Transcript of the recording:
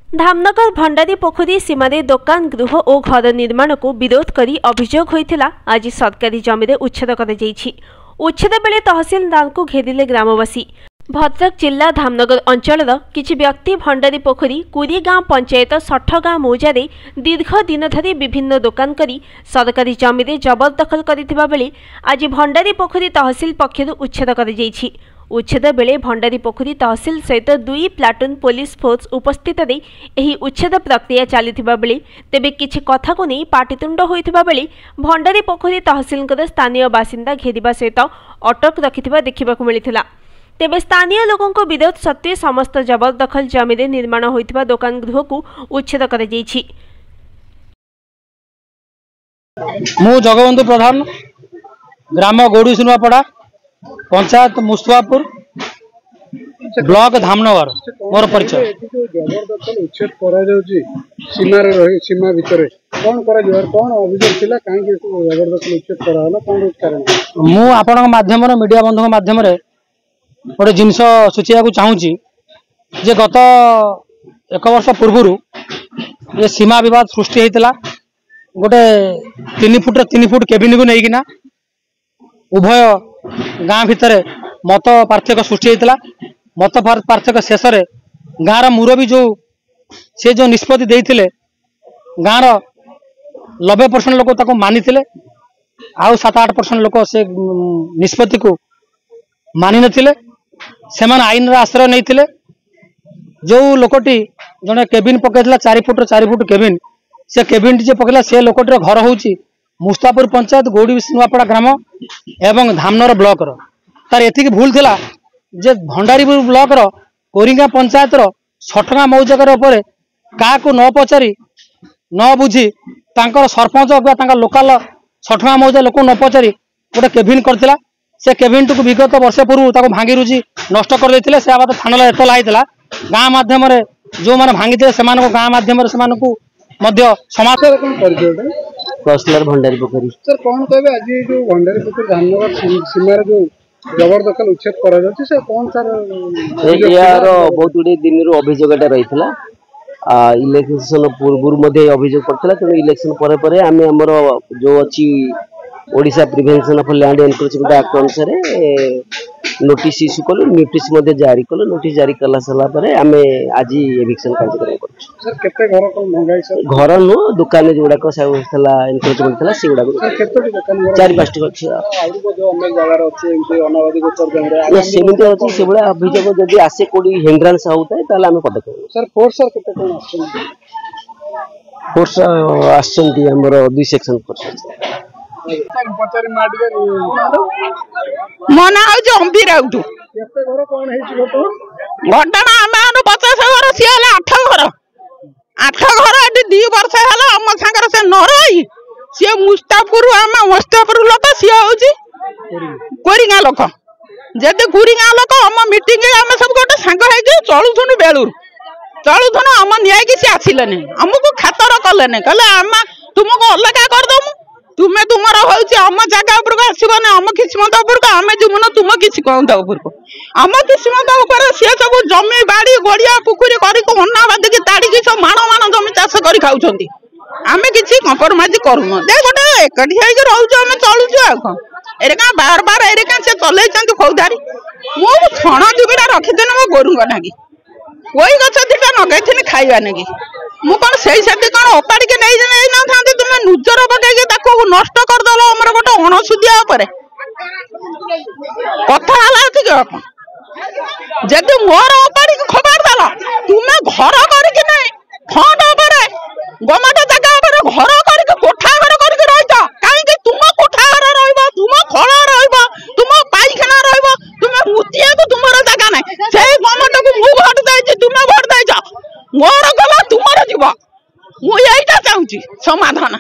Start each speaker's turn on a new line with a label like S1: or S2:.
S1: धामनगर भंडारी पोखरी सीमारे दोकान गृह और घर निर्माण को विरोध करी अभियोग होइथिला। आज सरकारी जमी उच्छेद कर उच्छेद बेले तहसीलदार को घेरिले ग्रामवासी। भद्रक जिला धामनगर अंचल किछि व्यक्ति भंडारी पोखरी कुरी गांव पंचायत 60 गांव मौजारे दीर्घ दिन धरी विभिन्न दोकान करी सरकारी जमी जबरदखल करिथिबा बेले आज भंडारी पोखरी तहसील पक्षरु उच्छेद कर उच्छेद बेले भंडारी पोखरी तहसील सहित 2 प्लाटून पुलिस फोर्स उपस्थित रही उच्छेद प्रक्रिया चलीथिबा बेले तेबे किछि कथा को नहीं पाटितुंड होइथिबा बेले भंडारी पोखरी तहसील स्थानीय बासिंदा घेरिबा सहित अटक रखिथिबा देखिबाकु मिलिथिला। तेबे स्थानीय लोकों को विरोध सत्वे समस्त जबरदखल जमी निर्माण होइथिबा दोकान गृह को उच्छेद कर जाइछि।
S2: मु जगबंधु प्रधान ग्राम गौड़ी सुनवापड़ा पंचायत मुस्तफापुर ब्लॉक धामनगर मोर परिचय।
S3: जबरदखल उच्छेद करा जाउची सीमा भितर कोन करा जवर कोन अभियोग थिला काहे कि जबरदखल उच्छेद करा होला कोन कारण
S2: मु आपन माध्यम रे मीडिया बंधु माध्यम रे गोटे जिनस सूचिया को चाहूँगी जे गत 1 वर्ष पूर्व ये सीमा विवाद सृष्टि होता गोटे 3 फुट केबिन को लेकिना उभय गाँ भितर मत पार्थक्य सृष्टि होता। मत पार्थक्य शेष गाँव मुरबी जो निष्पत्ति देते गाँव 90% लोक ताको मानी आउ 7-8% लोक से निष्पत्ति को मानि नथिले। सेमान आईन आश्रय नहीं जो लोकटी जड़े केबिन पकड़ा 4 फुट केबिन से केबिन जे पकड़ा से लोकटर घर होची मुस्तापुर पंचायत गौड़ी सुनवापड़ा ग्राम एवं धामनगर ब्लॉक तार एतिक भूल थिला जे भंडारीपुर ब्लॉक कोरिंगा पंचायत 60 गाँ मौजागर क्या न पचारि न बुझी तांकर सरपंच अथवा लोकाल 60 गाँ मौजा लोक न पचारि गोटे केबिन करथिला। से केबिन को विगत वर्ष पूर्व भांगी रुची नष्ट कर देते से बाबद थाना एतला होता गाँ मध्यम जो मैंने भांगी से गाँ मध्यम समाज
S4: कौशलर भंडारी पोखरी।
S3: सर कौन कहबे आज जो भंडारी पोखरी धामनगर सीमार जो जबरदखल उच्छेद करा जाउची से कौन सर
S4: यार बहुत गुडी दिन रो अभियोगटा रहितला इलेक्शन पूर्व मध्ये अभियोग करथला तेणु इलेक्शन परे परे आमे हमर जो अछि Odisha prevention of land encroachment act अनुसार नोटिस इश्यू कलु नोटिस मध्ये जारी कलु नोटिस जारी कला सला परे आमे आज एविक्शन कार्यक्रम करछ।
S3: सर केते घर को मंगाई सर
S4: घर नो दुकान जोडा को थला एनक्रोचमेंट थला सेगुडा को
S3: सर केते दुकान
S4: 4-5 टी
S3: आउर जो अन्य जगह अछि एमते अनावादी गोचर जंगरे
S4: सेमिते अछि सेबुला अभियोग जदी आसे कोडी हिंड्रांस होता ताले आमे पदक
S3: सर फोर्स सर केते कोन आछन
S4: फोर्स आछन दी हमर 2 सेक्शन फोर्स
S5: मो ना हूँ अंबी राउत घटना आम 50 घर सी 8 घर ये 2 वर्ष है आम सागर से न रही सी मुस्तापुर आम मुस्तापुर लोक सी हूँ कोरिंगा लोक जदि कोरिंगा लोक आम मीटिंग आम सब गोटे सांग चलुन बेलूर चलुन आम नियाई सी आसिले आमको खातर कले कहले आम तुमको अलग करदमु तुम्हें तुमर आम जगह उपरको आसबन आम किस्मत उपरको आम जीवन तुम किस्मत उपरको आम किस्मत उपर सी सब जमी बाड़ी गड़िया पुखरी करनाबादी की ताड़ी सब माण जमी चाष कर खाऊँ आम किसी कंप्रोमाइज करूँ गोटे एकाठी रोचे चलुचु आ बार बार एरिका से चल खौधारी मु छण जुगड़ा रखीदी मो गोरु नागी कोई गछ 2टा नगैथि खाइबा नागी मु कौन से कौन ओपाड़ी नहीं ना तुम नुजर पकई नष्ट करदल आमर गोटे अणसुदिया कथा जदि मोर ओपाड़ी खबर दल तुम्हें घर करके फंड गवर्नमेंट जगह घर करके कोठा घर करके रही कहीं तुम कोठा घर रहा तुम खल रहा तुम पाइखाना रहा तुम मुतिया को तुम जगह ना से गवर्नमेंट को मु भोट दे तुम भोट दे मोर गला तुम जीव मुझे चाहूँ समाधान।